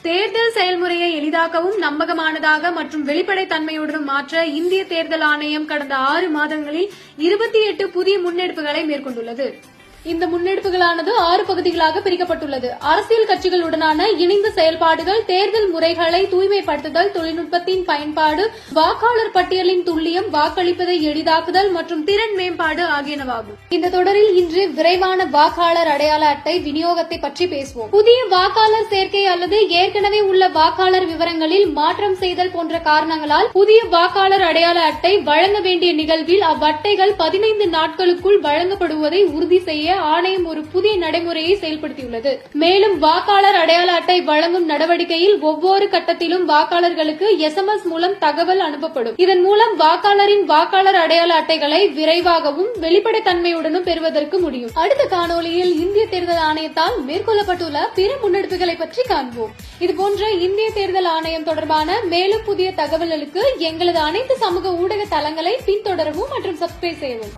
தேர்தல் செயல்முறையை எளிதாக்கவும் நம்பகமானதாக மற்றும் வெளிப்படைத்தன்மையுடன் மாற்ற இந்திய தேர்தல் ஆணையம் கடந்த 6 மாதங்களில் 28 புதிய முன்னெடுப்புகளை மேற்கொண்டுள்ளது. இந்த முன்னெடுப்புகளானது 6 பகுதிகளாக பிரிக்கப்பட்டுள்ளது. அரசியல் கட்சிகளுடனான இணைந்த செயல்பாடுகள், தேர்தல் முறைகளை தூய்மைப்படுத்துதல், தொழில்நுட்பத்தின் பயன்பாடு, வாக்காளர் பட்டியலின் துல்லியம், வாக்களிப்பதை எளிதாக்குதல் மற்றும் திறன் மேம்பாடு ஆகியனவாகும். இந்த தொடரில் இன்று விரைவான வாக்காளர் அடையாள அட்டை விநியோகத்தை பற்றி பேசுவோம். புதிய வாக்காளர் சேர்க்கை அல்லது ஏற்கனவே உள்ள வாக்காளர் விவரங்களில் மாற்றம் செய்தல் போன்ற காரணங்களால் புதிய வாக்காளர் அடையாள அட்டை வழங்க வேண்டிய நிகழ்வில் அவ்வட்டைகள் 15 நாட்களுக்குள் வழங்கப்படுவதை உறுதி செய்ய ஆணையம் ஒரு புதிய நடைமுறையை செயல்படுத்தியுள்ளது. மேலும் வாக்காளர் அடையாள அட்டை வழங்கும் நடவடிக்கையில் ஒவ்வொரு கட்டத்திலும் வாக்காளர்களுக்கு SMS மூலம் தகவல் அனுப்பப்படும். இதன் மூலம் வாக்காளரின் வாக்காளர் அடையாள அட்டைகளை விரைவாகவும் வெளிப்படைத்தன்மையுடனும் பெறுவதற்கு முடியும். அடுத்த காணொலியில் இந்திய தேர்தல் ஆணையத்தால் மேற்கொள்ளப்பட்டுள்ள பிற முன்னெடுப்புகளை பற்றி காண்போம். இதுபோன்ற இந்திய தேர்தல் ஆணையம் தொடர்பான மேலும் புதிய தகவல்களுக்கு எங்களது அனைத்து சமூக ஊடக தளங்களை பின்தொடரவும் மற்றும் சப்ஸ்கிரைப் செய்யவும்.